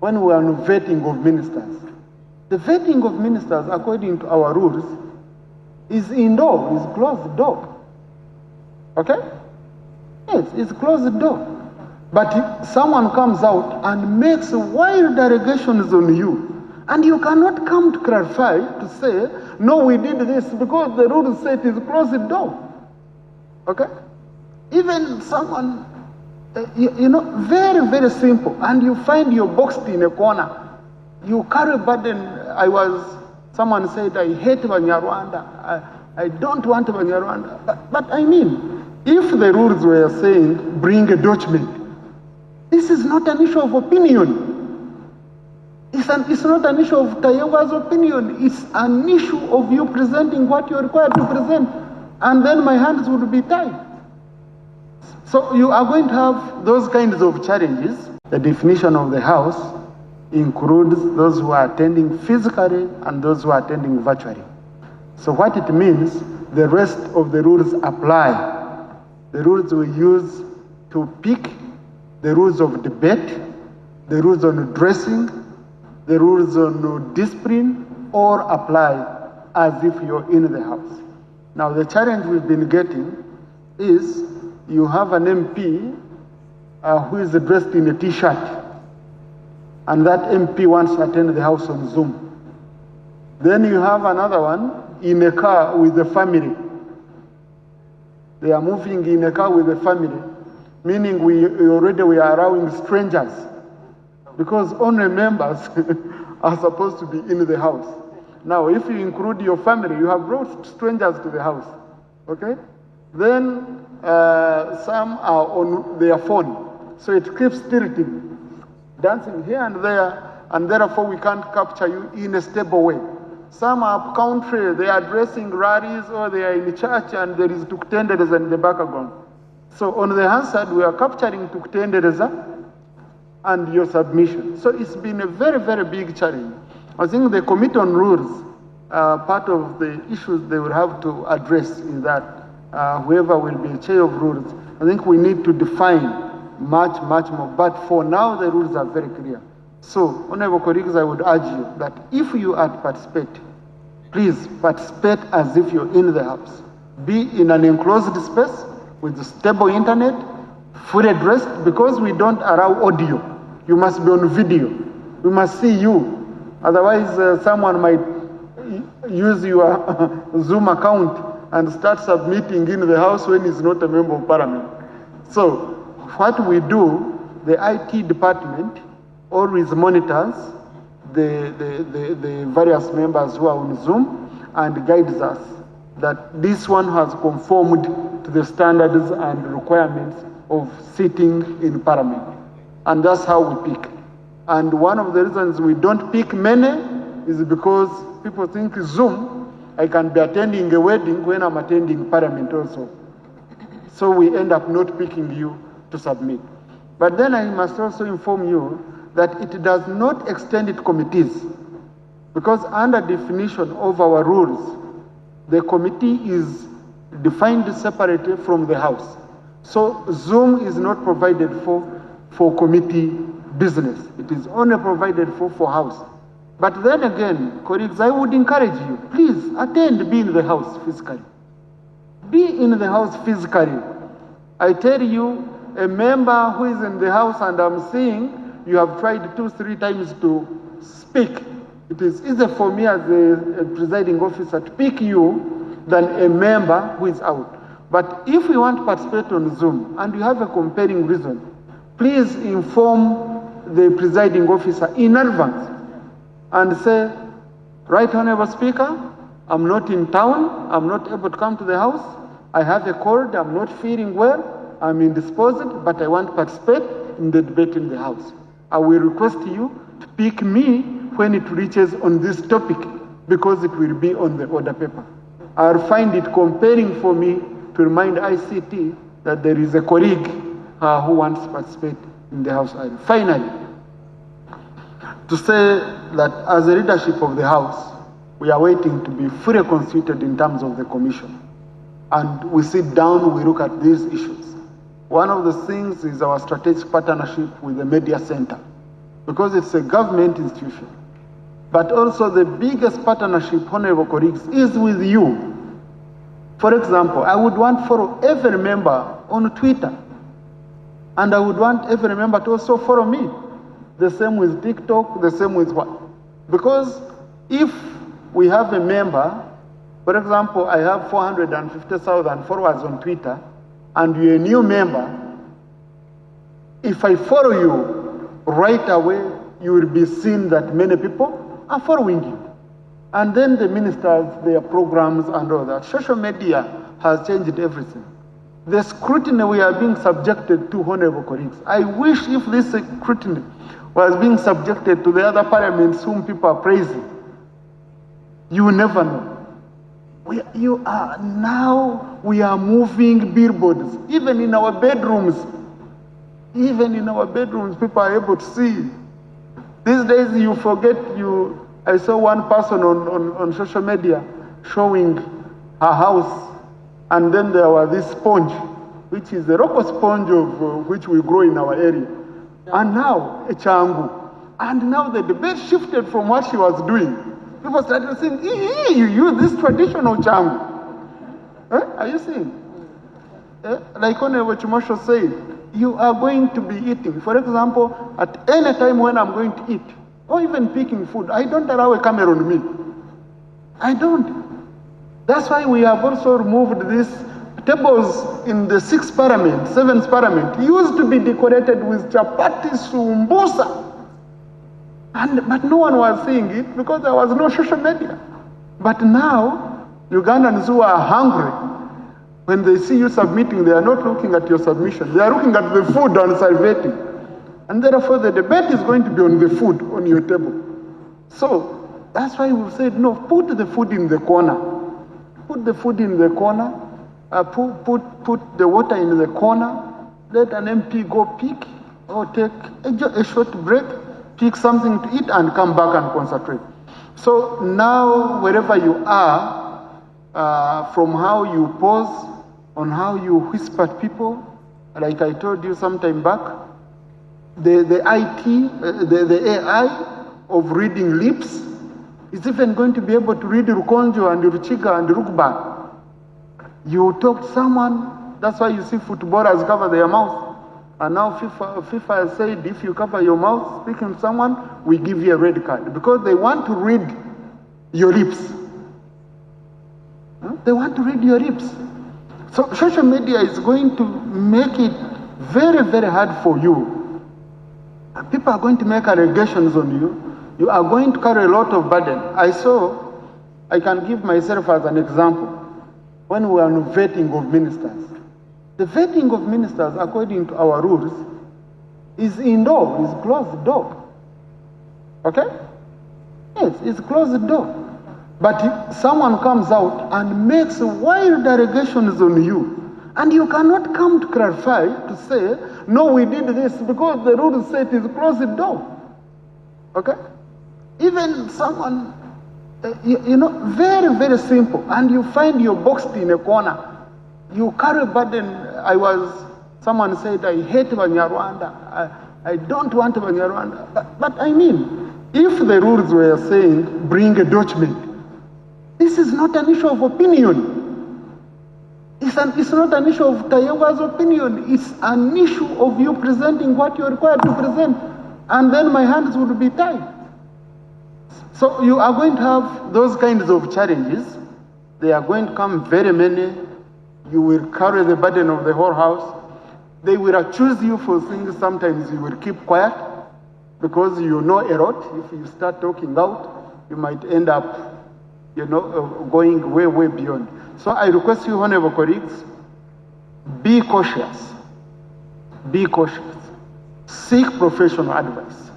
when we are on vetting of ministers. The vetting of ministers, according to our rules, is indoor, is closed door. Okay? Yes, it's closed door. But if someone comes out and makes wild allegations on you, and you cannot come to clarify, to say, no, we did this because the rules say it is closed door. Okay? Even someone, you know, very, very simple, and you find you're boxed in a corner. You carry a burden. Someone said, I hate Banyarwanda. I don't want Banyarwanda. But I mean, if the rules were saying, bring a document, this is not an issue of opinion. It's not an issue of Tayebwa's opinion. It's an issue of you presenting what you're required to present. And then my hands would be tied. So you are going to have those kinds of challenges. The definition of the house includes those who are attending physically and those who are attending virtually. So what it means, the rest of the rules apply. The rules we use to pick, the rules of debate, the rules on dressing, the rules on discipline, all apply as if you're in the house. Now the challenge we've been getting is you have an MP who is dressed in a t-shirt, and that MP wants to attend the house on Zoom. Then you have another one in a car with the family. They are moving in a car with the family, meaning we are allowing strangers, because only members are supposed to be in the house. Now, if you include your family, you have brought strangers to the house, okay? Then some are on their phone, so it keeps tilting, dancing here and there, and therefore we can't capture you in a stable way. Some are country, they are dressing rallies, or they are in church and there is tuktendereza in the background. So on the hand side, we are capturing tuktendereza and your submission. So it's been a very, very big challenge. I think the Committee on Rules, part of the issues they will have to address is that whoever will be chair of rules, I think we need to define much more. But for now, the rules are very clear. So, honorable colleagues, I would urge you that if you are to participate, please participate as if you're in the house. Be in an enclosed space with stable internet, fully dressed, because we don't allow audio. You must be on video. We must see you. Otherwise, someone might use your Zoom account and start submitting in the house when he's not a member of parliament. So, what we do, the IT department always monitors the various members who are on Zoom and guides us that this one has conformed to the standards and requirements of sitting in parliament. And that's how we pick. And one of the reasons we don't pick many is because people think Zoom, I can be attending a wedding when I'm attending parliament also. So we end up not picking you to submit. But then I must also inform you that it does not extend it to committees, because under definition of our rules, the committee is defined separately from the house. So Zoom is not provided for committee business. It is only provided for house. But then again, colleagues, I would encourage you, please attend, be in the house physically. Be in the house physically. I tell you, a member who is in the house and I'm seeing you have tried 2-3 times to speak, it is easier for me as a presiding officer to pick you than a member who is out. But if you want to participate on Zoom and you have a compelling reason, please inform the presiding officer in advance and say, right, Honorable Speaker, I'm not in town, I'm not able to come to the house, I have a cold, I'm not feeling well, I'm indisposed, but I want to participate in the debate in the house. I will request you to pick me when it reaches on this topic, because it will be on the order paper. I'll find it compelling for me to remind ICT that there is a colleague who wants to participate in the house. Finally, to say that as a leadership of the house, we are waiting to be fully constituted in terms of the commission. And we sit down, we look at these issues. One of the things is our strategic partnership with the media center. because it's a government institution. But also the biggest partnership, honorable colleagues, is with you. For example, I would want to follow every member on Twitter. And I would want every member to also follow me. The same with TikTok, the same with what? Because if we have a member, for example, I have 450,000 followers on Twitter, and you're a new member, if I follow you right away, you will be seen that many people are following you. And then the ministers, their programs and all that. Social media has changed everything. The scrutiny we are being subjected to, honorable colleagues, I wish if this scrutiny was being subjected to the other parliaments whom people are praising. You will never know. We are moving billboards, even in our bedrooms. Even in our bedrooms, people are able to see. These days you forget I saw one person on social media showing her house, and then there was this sponge, which is the local sponge of which we grow in our area. And now, a changu. And now the debate shifted from what she was doing. People started saying, you use this traditional changu. Are you seeing? Like Honorable Chimosho said, you are going to be eating. For example, at any time when I'm going to eat, or even picking food, I don't allow a camera on me. I don't. That's why we have also removed these tables in the 6th parliament, 7th parliament. It used to be decorated with chapati sumbusa. But no one was seeing it because there was no social media. But now, Ugandans who are hungry, when they see you submitting, they are not looking at your submission. They are looking at the food and salivating. And therefore, the debate is going to be on the food on your table. So, that's why we've said, no, put the food in the corner. Put the food in the corner. Put the water in the corner. Let an MP go pick or take a short break, pick something to eat and come back and concentrate. So now, wherever you are, from how you pause, on how you whisper at people, like I told you some time back, the AI of reading lips is even going to be able to read Rukonjo and Ruchiga and Rugba. You talk to someone, that's why you see footballers cover their mouth. And now FIFA has said, if you cover your mouth speaking to someone, we give you a red card. Because they want to read your lips. They want to read your lips. So social media is going to make it very, very hard for you. People are going to make allegations on you. You are going to carry a lot of burden. I can give myself as an example. When we are on vetting of ministers, the vetting of ministers, according to our rules, is indoor, is closed door. Okay? Yes, it's closed door. But if someone comes out and makes wild allegations on you, and you cannot come to clarify, to say, no, we did this because the rule said it's closed door. Okay? Even someone, very, very simple, and you find you're boxed in a corner. You carry a burden. Someone said, I hate Banyarwanda. I don't want Banyarwanda. But I mean, if the rules were saying, bring a document, this is not an issue of opinion. It's not an issue of Tayebwa's opinion. It's an issue of you presenting what you're required to present. And then my hands would be tied. So you are going to have those kinds of challenges. They are going to come very many. You will carry the burden of the whole house. They will accuse you for things. Sometimes you will keep quiet because you know a lot. If you start talking out, you might end up, going way, way beyond. So I request you, honorable colleagues, be cautious. Be cautious. Seek professional advice.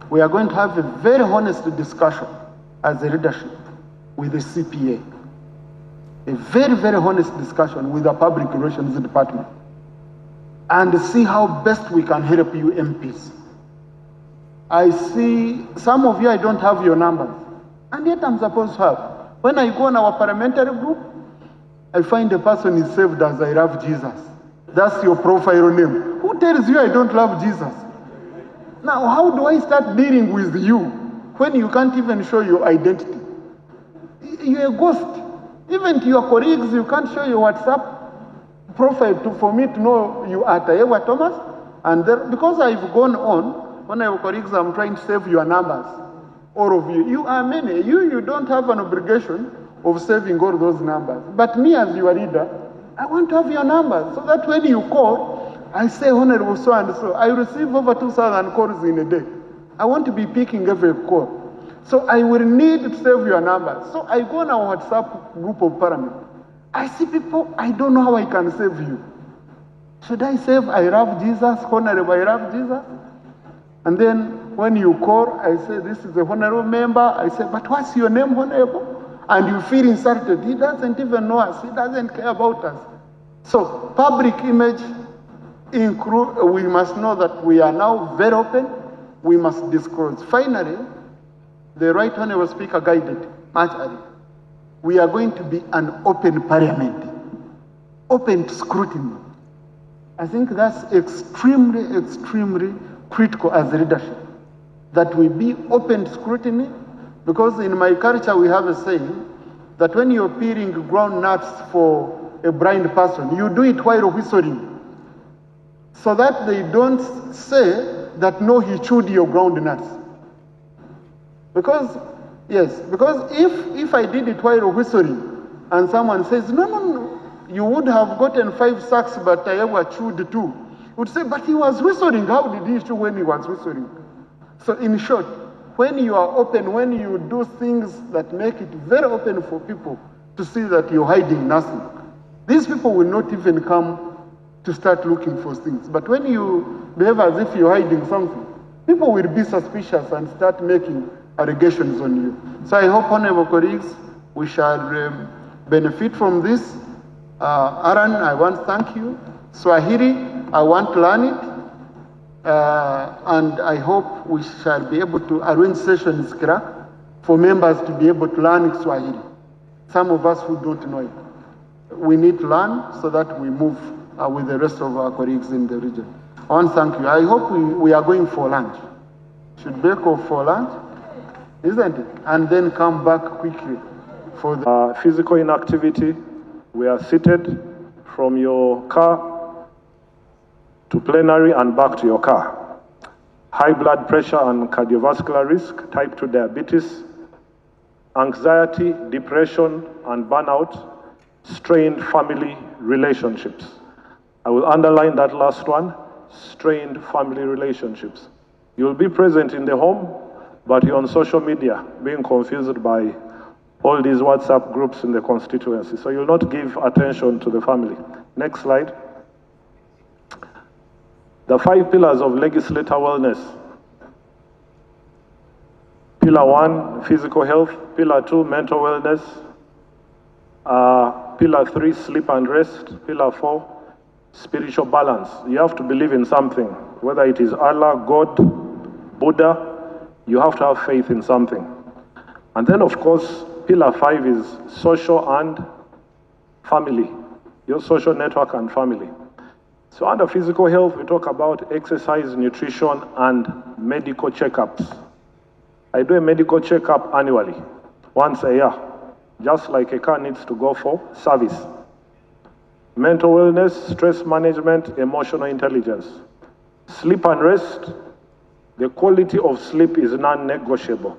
We are going to have a very honest discussion as a leadership with the CPA. A very, very honest discussion with the Public Relations Department. And see how best we can help you MPs. I see some of you, I don't have your numbers. And yet I'm supposed to have. When I go on our parliamentary group, I find a person is saved as I love Jesus. That's your profile name. Who tells you I don't love Jesus? Now, how do I start dealing with you when you can't even show your identity? You're a ghost. Even to your colleagues, you can't show your WhatsApp profile for me to know you are Tayebwa Thomas. And because I've gone on, when I have colleagues, I'm trying to save your numbers. All of you. You are many. You don't have an obligation of saving all those numbers. But me as your leader, I want to have your numbers so that when you call, I say, Honorable so and so, I receive over 2,000 calls in a day. I want to be picking every call. So I will need to save your numbers. So I go on our WhatsApp group of Parliament. I see people, I don't know how I can save you. Should I save I love Jesus, Honorable I love Jesus? And then when you call, I say, this is a honorable member. I say, but what's your name, Honorable? And you feel insulted. He doesn't even know us. He doesn't care about us. So public image, we must know that we are now very open. We must disclose. Finally, the Right Honorable Speaker guided much earlier. We are going to be an open parliament, open to scrutiny. I think that's extremely, extremely critical as leadership, that we be open to scrutiny, because in my culture we have a saying that when you're peeling ground nuts for a blind person, you do it while whistling, so that they don't say that no, he chewed your ground nuts. Because if I did it while whistling and someone says, no, you would have gotten 5 sacks, but Tayebwa chewed 2. Would say, but he was whistling. How did he chew when he was whistling? So in short, when you are open, when you do things that make it very open for people to see that you're hiding nothing, these people will not even come to start looking for things. But when you behave as if you're hiding something, people will be suspicious and start making allegations on you. So I hope, honorable colleagues, we shall benefit from this. Aaron, I want to thank you. Swahili, I want to learn it. And I hope we shall be able to arrange sessions for members to be able to learn Swahili. Some of us who don't know it. We need to learn so that we move with the rest of our colleagues in the region. I want to thank you. I hope we are going for lunch. Should break off for lunch, isn't it? And then come back quickly for the physical inactivity. We are seated from your car to plenary and back to your car. High blood pressure and cardiovascular risk, type 2 diabetes, anxiety, depression, and burnout, strained family relationships. I will underline that last one, strained family relationships. You will be present in the home, but you're on social media, being confused by all these WhatsApp groups in the constituency. So you'll not give attention to the family. Next slide. The 5 pillars of legislator wellness. Pillar 1, physical health. Pillar 2, mental wellness. Pillar 3, sleep and rest. Pillar 4, spiritual balance. You have to believe in something, whether it is Allah, God, Buddha, you have to have faith in something. And then, of course, pillar 5 is social and family, your social network and family. So under physical health, we talk about exercise, nutrition, and medical checkups. I do a medical checkup annually, once a year, just like a car needs to go for service. Mental wellness, stress management, emotional intelligence. Sleep and rest, the quality of sleep is non-negotiable.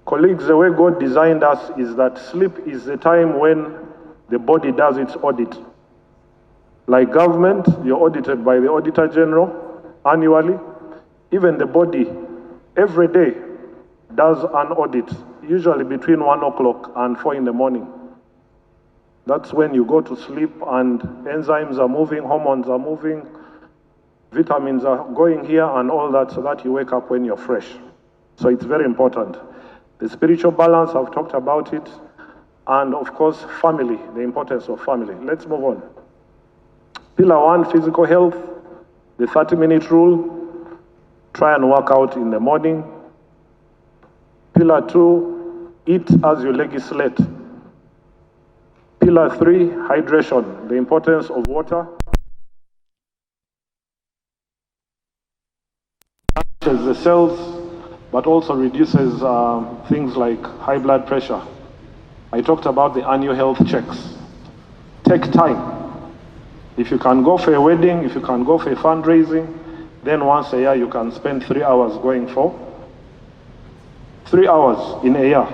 Colleagues, the way God designed us is that sleep is the time when the body does its audit. Like government, you're audited by the Auditor General annually. Even the body, every day, does an audit, usually between 1 o'clock and 4 in the morning. That's when you go to sleep and enzymes are moving, hormones are moving, vitamins are going here and all that, so that you wake up when you're fresh. So it's very important. The spiritual balance, I've talked about it. And of course, family, the importance of family. Let's move on. Pillar 1, physical health, the 30-minute rule. Try and work out in the morning. Pillar 2, eat as you legislate. Pillar 3, hydration, the importance of water. the cells, but also reduces things like high blood pressure. I talked about the annual health checks. Take time. If you can go for a wedding, if you can go for a fundraising, then once a year you can spend 3 hours going for 3 hours in a year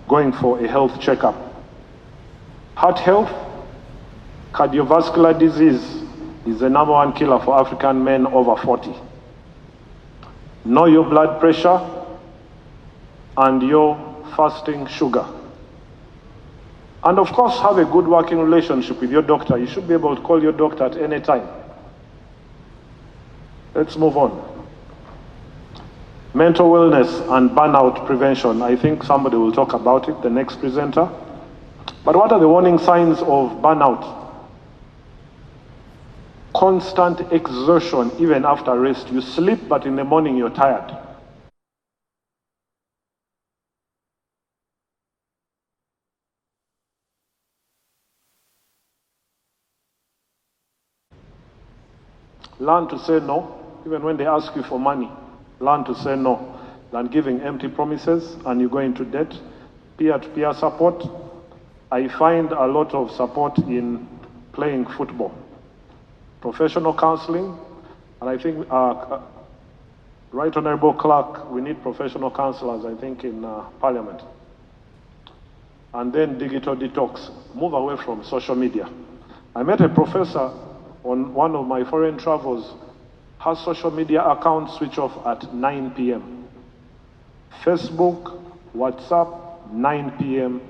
going for a health checkup. Heart health, cardiovascular disease is the #1 killer for African men over 40. Know your blood pressure and your fasting sugar. And of course, have a good working relationship with your doctor. You should be able to call your doctor at any time. Let's move on. Mental wellness and burnout prevention. I think somebody will talk about it, the next presenter. But what are the warning signs of burnout? Constant exertion even after rest. You sleep, but in the morning you're tired. Learn to say no, even when they ask you for money. Learn to say no than giving empty promises and you go into debt. Peer-to-peer support. I find a lot of support in playing football. Professional counseling, and I think, Right Honorable Clerk, we need professional counselors, I think, in Parliament. And then digital detox, move away from social media. I met a professor on one of my foreign travels, her social media account switch off at 9 p.m. Facebook, WhatsApp, 9 p.m.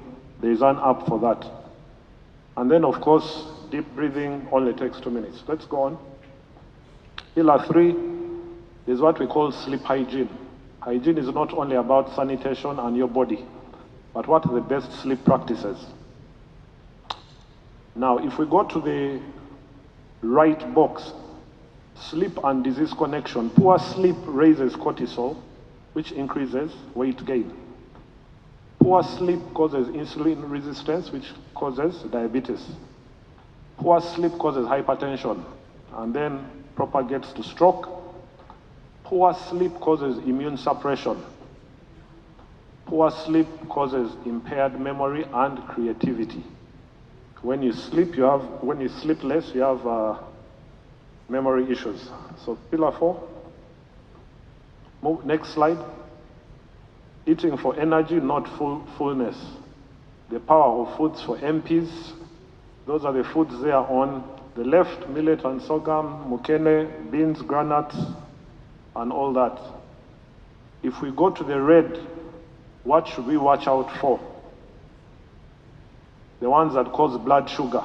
There is an app for that. And then, of course, deep breathing only takes 2 minutes. Let's go on. Pillar 3 is what we call sleep hygiene. Hygiene is not only about sanitation and your body, but what are the best sleep practices. Now, if we go to the right box, sleep and disease connection. Poor sleep raises cortisol, which increases weight gain. Poor sleep causes insulin resistance, which causes diabetes. Poor sleep causes hypertension and then propagates to stroke. Poor sleep causes immune suppression. Poor sleep causes impaired memory and creativity. When you sleep, when you sleep less, you have memory issues. So pillar 4. Next slide. Eating for energy, not fullness. The power of foods for MPs. Those are the foods there on the left: millet and sorghum, mukene, beans, granuts, and all that. If we go to the red, what should we watch out for? The ones that cause blood sugar.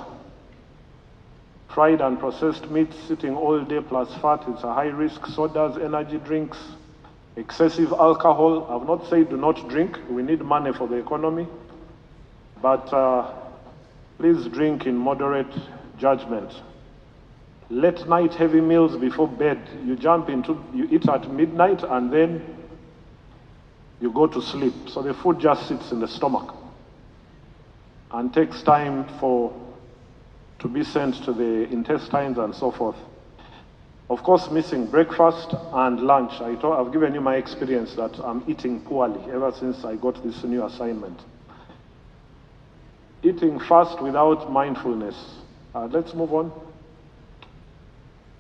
Fried and processed meats, sitting all day plus fat, it's a high risk. Sodas, energy drinks, excessive alcohol. I've not said do not drink. We need money for the economy. But please drink in moderate judgment. Late night heavy meals before bed. You eat at midnight and then you go to sleep. So the food just sits in the stomach and takes time to be sent to the intestines and so forth. Of course, missing breakfast and lunch. I've given you my experience that I'm eating poorly ever since I got this new assignment. Eating fast without mindfulness. Let's move on.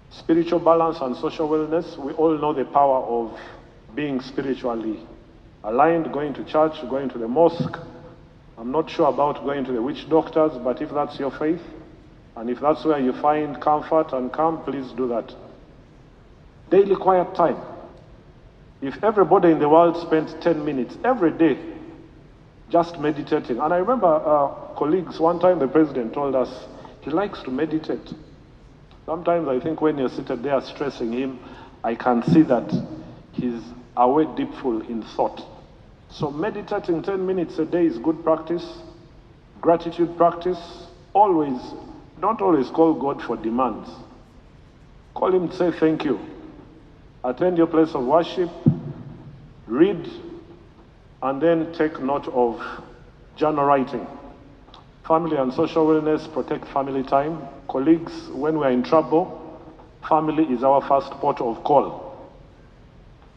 Spiritual balance and social wellness. We all know the power of being spiritually aligned, going to church, going to the mosque. I'm not sure about going to the witch doctors, but if that's your faith, and if that's where you find comfort and calm, please do that. Daily quiet time. If everybody in the world spent 10 minutes every day just meditating, and I remember colleagues, one time the president told us he likes to meditate. Sometimes I think when you're seated there stressing him, I can see that he's away deepful in thought. So meditating 10 minutes a day is good practice. Gratitude practice. Don't always call God for demands. Call him to say thank you. Attend your place of worship, read, and then take note of journal writing. Family and social wellness, protect family time. Colleagues, when we're in trouble, family is our first port of call.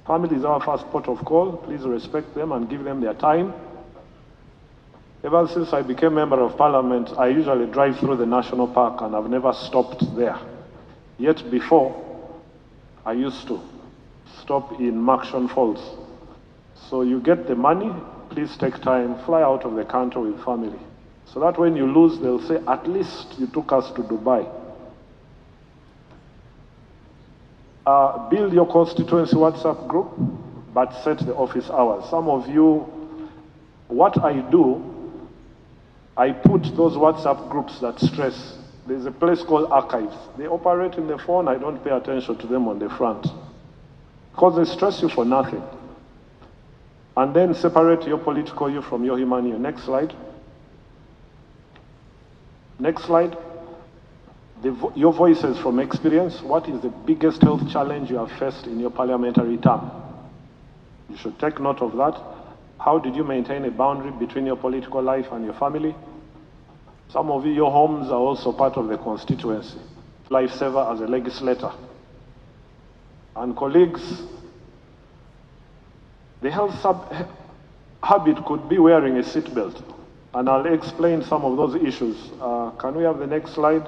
Family is our first port of call. Please respect them and give them their time. Ever since I became Member of Parliament, I usually drive through the National Park and I've never stopped there. Yet before, I used to stop in Maction Falls. So you get the money, please take time, fly out of the country with family. So that when you lose, they'll say, at least you took us to Dubai. Build your constituency WhatsApp group, but set the office hours. Some of you, what I do, I put those WhatsApp groups that stress. There's a place called archives. They operate in the phone, I don't pay attention to them on the front. Because they stress you for nothing. And then separate your political you from your human you. Next slide. Next slide. Your voices from experience. What is the biggest health challenge you have faced in your parliamentary term? You should take note of that. How did you maintain a boundary between your political life and your family? Some of you, your homes are also part of the constituency. Lifesaver as a legislator. And colleagues, the health habit could be wearing a seatbelt. And I'll explain some of those issues. Can we have the next slide?